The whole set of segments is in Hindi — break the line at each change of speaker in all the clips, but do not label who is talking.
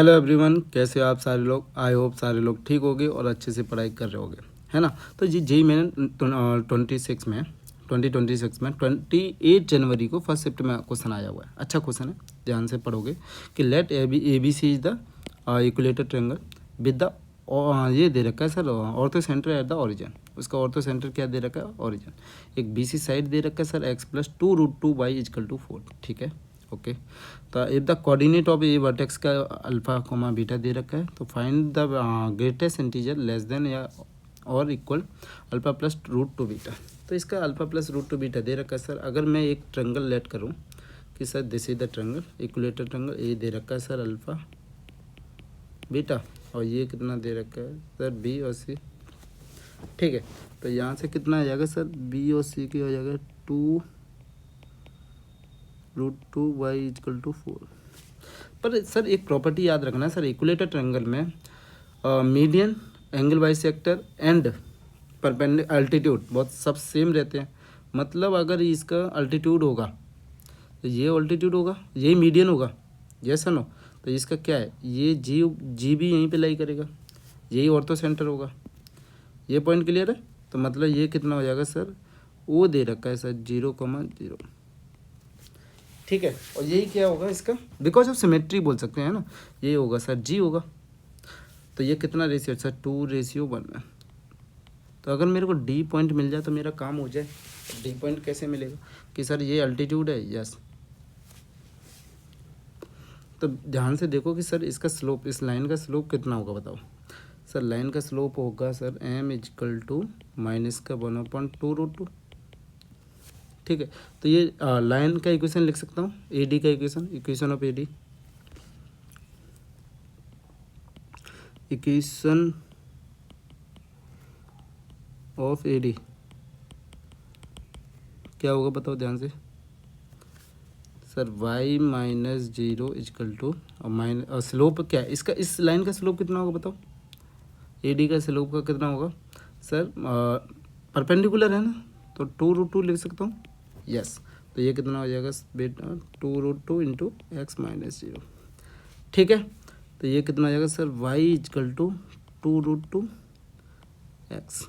हेलो एवरीवन, कैसे हो आप सारे लोग। आई होप सारे लोग ठीक होगे और अच्छे से पढ़ाई कर रहे होगे, है ना। तो जी मैंने 28 जनवरी को फर्स्ट शिफ्ट में क्वेश्चन आया हुआ है। अच्छा क्वेश्चन है, ध्यान से पढ़ोगे कि let A B C is the equilateral triangle with the ये दे रखा है sir orthocentre at the origin. उसका ऑर्थो सेंटर क्या दे रखा है, ओरिजिन। एक बी सी साइड दे रखा है सर x+2√2y इजकल टू 4, ठीक है। ओके, तो if the coordinate of A vertex का अल्फा कोमा बीटा दे रखा है, तो find the greatest integer less than या और इक्वल अल्फा+√2 बीटा। तो इसका अल्फा+√2 बीटा दे रखा है सर। अगर मैं एक ट्रायंगल लेट करूं कि sir this is the triangle equilateral triangle, A दे रखा है सर अल्फा बीटा, और ये कितना दे रखा है सर बी और सी, ठीक है। तो यहाँ से कितना आ जाएगा सर, बी और सी की हो जाएगा 2√2y इजकल टू 4। पर सर एक प्रॉपर्टी याद रखना सर, इक्विलेटर ट्रायंगल में median, angle bisector and perpendicular altitude बहुत सब सेम रहते हैं। मतलब अगर इसका अल्टीट्यूड होगा तो ये अल्टीट्यूड होगा, यही मीडियन होगा, जैसा नो। तो इसका क्या है, ये जी भी यहीं पे लाई करेगा, यही ऑर्थो सेंटर होगा। ये पॉइंट क्लियर है। तो मतलब ये कितना हो जाएगा सर, वो दे रखा है सर 0,0, ठीक है। और यही क्या होगा इसका, बिकॉज ऑफ सिमेट्री बोल सकते हैं ना, ये होगा सर जी होगा। तो ये कितना रेशियो सर 2:1 में। तो अगर मेरे को डी पॉइंट मिल जाए तो मेरा काम हो जाए। डी पॉइंट कैसे मिलेगा कि सर ये अल्टीट्यूड है, यस। तो ध्यान से देखो कि सर इसका स्लोप, इस लाइन का स्लोप कितना होगा बताओ। सर लाइन का स्लोप होगा सर m इजकल टू -1/2√2, ठीक है। तो ये लाइन का इक्वेशन लिख सकता हूँ, ए डी का equation of A D, equation of A D क्या होगा बताओ ध्यान से। सर y-0 इजकल टू और स्लोप क्या है इसका, इस लाइन का स्लोप कितना होगा बताओ। ए डी का स्लोप का कितना होगा सर, परपेंडिकुलर है ना, तो 2√2 लिख सकता हूँ, यस। तो ये कितना हो जाएगा बेटा 2√2 इंटू x-0, ठीक है। तो ये कितना हो जाएगा sir y is equal to 2√2 x।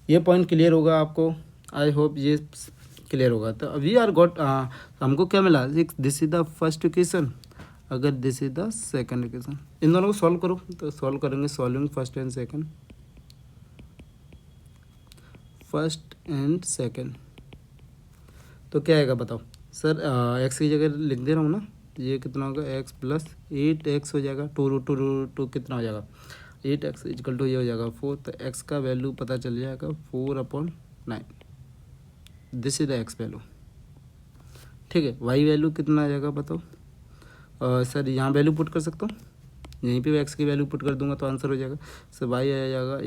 ये पॉइंट क्लियर होगा आपको, आई होप ये क्लियर होगा। तो वी आर गॉट, हमको क्या मिला, this is the first equation, अगर this is the second equation. इन दोनों को सॉल्व करो, तो सॉल्व करेंगे, सॉल्विंग फर्स्ट एंड सेकंड, तो क्या आएगा बताओ सर। एक्स की जगह लिख दे रहा हूँ ना, ये कितना होगा x+8x हो जाएगा, 2√2 कितना हो जाएगा 8x इजकल टू ये हो जाएगा 4। तो x का वैल्यू पता चल जाएगा 4/9, this is the x value, ठीक है। y वैल्यू कितना आ जाएगा बताओ। सर यहाँ वैल्यू पुट कर सकता हूँ, यहीं पे x की वैल्यू पुट कर दूंगा तो आंसर हो जाएगा सर y आ जाएगा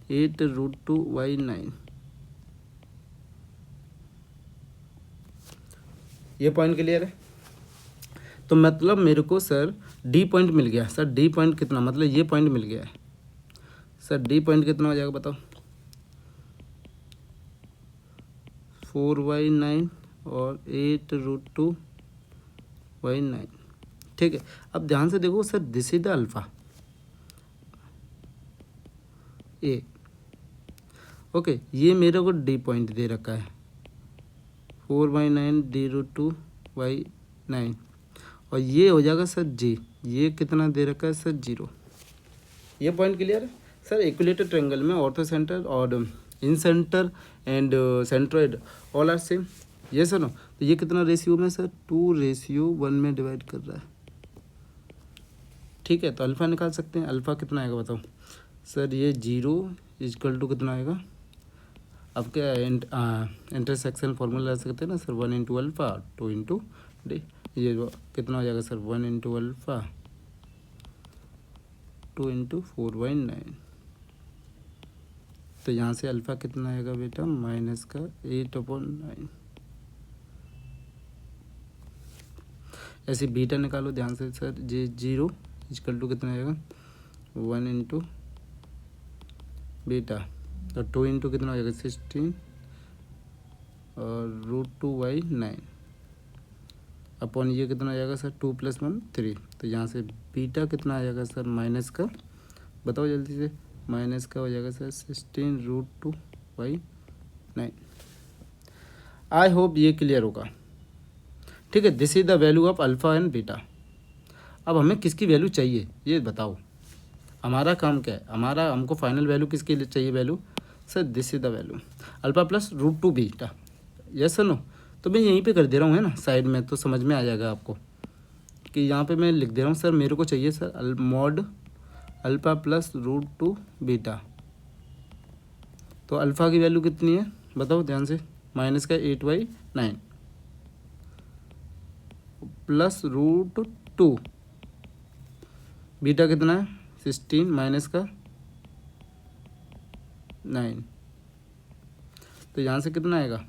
8√2y9। ये पॉइंट क्लियर है। तो मतलब मेरे को सर डी पॉइंट मिल गया। सर डी पॉइंट कितना, मतलब ये पॉइंट मिल गया है सर। डी पॉइंट कितना हो जाएगा बताओ, 4y9 और 8√2y9, ठीक है। अब ध्यान से देखो sir, this is the alpha A, okay. ये मेरे को डी पॉइंट दे रखा है 4y9 d√2y9, और ये हो जाएगा सर जी, ये कितना दे रखा है सर 0। ये पॉइंट क्लियर है सर। इक्विलेटर ट्रायंगल में ऑर्थो सेंटर और incentre and centroid all are same, ये सर नो। तो ये कितना रेशियो में सर 2:1 में डिवाइड कर रहा है, ठीक है। तो अल्फ़ा निकाल सकते हैं, अल्फ़ा कितना आएगा बताओ सर। ये 0 इजकल टू कितना आएगा, अब क्या इंटरसेक्शन फार्मूला लगा सकते हैं ना sir, 1 into alpha 2 into D. ये कितना हो जाएगा सर 1 इंटू अल्फ़ा 2 इंटू 4/9। तो यहाँ से अल्फ़ा कितना आएगा बेटा, -8/9। ऐसे बीटा निकालो ध्यान से सर, ये 0 इजकल टू कितना आएगा 1 इंटू बीटा, तो 2 इंटू कितना हो जाएगा 16 और √2y9। अपॉन ये कितना आ जाएगा सर 2 + 1 3। तो यहाँ से बीटा कितना आ जाएगा सर माइनस का, बताओ जल्दी से, माइनस का हो जाएगा सर 16√2/9। आई होप ये क्लियर होगा। ठीक है, this is the value of alpha and beta. अब हमें किसकी वैल्यू चाहिए ये बताओ, हमारा काम क्या है, हमको फाइनल वैल्यू किसके लिए चाहिए value sir, this is the value alpha plus √2 beta. Yes no, तो मैं यहीं पे कर दे रहा हूँ है ना साइड में, तो समझ में आ जाएगा आपको कि यहाँ पे मैं लिख दे रहा हूँ सर मेरे को चाहिए sir mod alpha plus √2 beta. तो अल्फ़ा की वैल्यू कितनी है बताओ ध्यान से, माइनस का 8/9 प्लस √2, बीटा कितना है 16 माइनस का 9। तो यहाँ से कितना आएगा,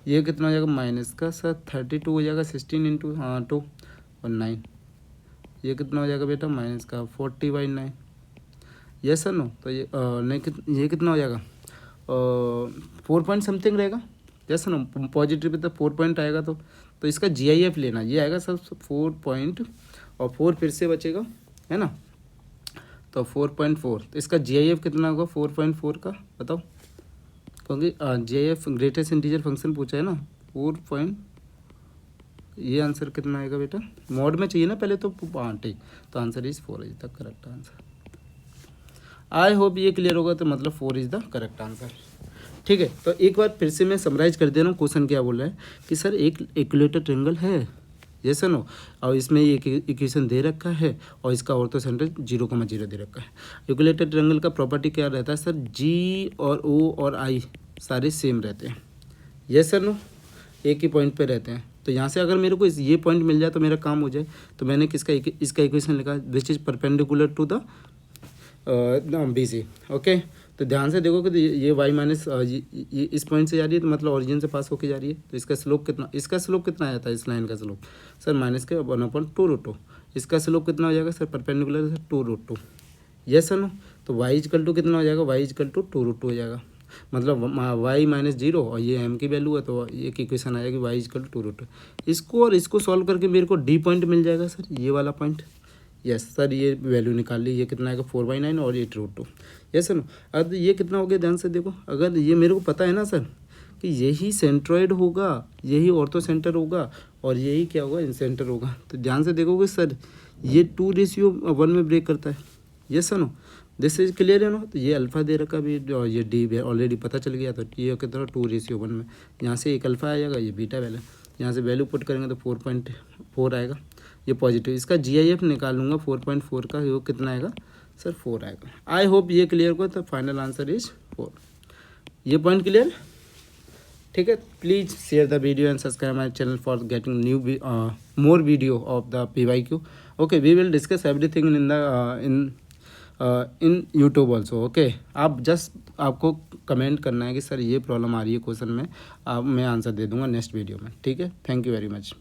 ये कितना हो जाएगा माइनस का सर 32 हो जाएगा 16 × 2 और 9। ये कितना हो जाएगा बेटा माइनस का 40/9। यस सर नो, तो ये नहीं ये कितना हो जाएगा 4 पॉइंट समथिंग रहेगा। यस नो, पॉजिटिव तो 4 पॉइंट आएगा। तो इसका GIF लेना, ये आएगा सर 4 पॉइंट और 4 फिर से बचेगा है ना, तो 4.4। तो इसका GIF कितना होगा 4.4 का बताओ, क्योंकि GIF ग्रेटेस्ट इंटीजर फंक्शन पूछा है ना 4. ये आंसर कितना आएगा बेटा, मॉड में चाहिए ना पहले तो, हाँ ठीक, तो answer is 4 is the correct answer. I hope ये क्लियर होगा, तो मतलब 4 इज द करेक्ट आंसर। ठीक है, तो एक बार फिर से मैं समराइज कर दे रहा हूँ, क्वेश्चन क्या बोल रहा है कि सर एक इक्विलेटर ट्रायंगल है, जैसा नो, और इसमें एक इक्वेशन दे रखा है और इसका ऑर्थो सेंटर 0,0 दे रखा है। इक्विलेटर ट्रायंगल का प्रॉपर्टी क्या रहता है सर, G और O और I सारे सेम रहते हैं, यस सर नो, एक ही पॉइंट पे रहते हैं। तो यहाँ से अगर मेरे को ये पॉइंट मिल जाए तो मेरा काम हो जाए। तो मैंने इसका इक्वेशन लिखा which is perpendicular to the BC। Okay, तो ध्यान से देखो कि ये y माइनस ये इस पॉइंट से जा रही है, तो मतलब ओरिजिन से पास होके जा रही है। तो इसका स्लोप कितना आया था इस लाइन का स्लोप सर माइनस के 1/2√2। इसका स्लोप कितना हो जाएगा sir perpendicular sir 2√2। Yes sir no, तो y = कितना हो जाएगा, y = 2√2 हो जाएगा, मतलब y - 0 और ये m की वैल्यू है, तो एक इक्वेशन आएगा कि y = 2√2। इसको और इसको सॉल्व करके मेरे को D पॉइंट मिल जाएगा सर, ये वाला पॉइंट। यस सर, ये वैल्यू निकाल ली, ये कितना आएगा 4/9 और 8√2। यस सर, अब ये कितना हो गया ध्यान से देखो, अगर ये मेरे को पता है ना सर कि यही सेंट्रॉइड होगा, यही ऑर्थो सेंटर होगा और यही क्या होगा इंसेंटर होगा, तो ध्यान से देखोगे सर ये 2:1 में ब्रेक करता है। Yes sir no, this is clear है ना। तो ये अल्फ़ा दे रखा भी और ये D ऑलरेडी पता चल गया, तो ये कितना 2:1 में, यहाँ से एक अल्फ़ा आ जाएगा, ये बीटा वैल्यू, यहाँ से वैल्यू पुट करेंगे तो 4.4 आएगा, ये पॉजिटिव। इसका GIF निकालूंगा 4.4 का, वो कितना आएगा सर 4 आएगा। आई होप ये क्लियर को, तो फाइनल आंसर इज 4। ये पॉइंट क्लियर, ठीक है। Please share the video and subscribe my channel for getting new more video of the PYQ। Okay, we will discuss everything in YouTube also. Okay, आप जस्ट आपको कमेंट करना है कि सर ये प्रॉब्लम आ रही है क्वेश्चन में, मैं आंसर दे दूंगा नेक्स्ट वीडियो में। ठीक है, थैंक यू वेरी मच।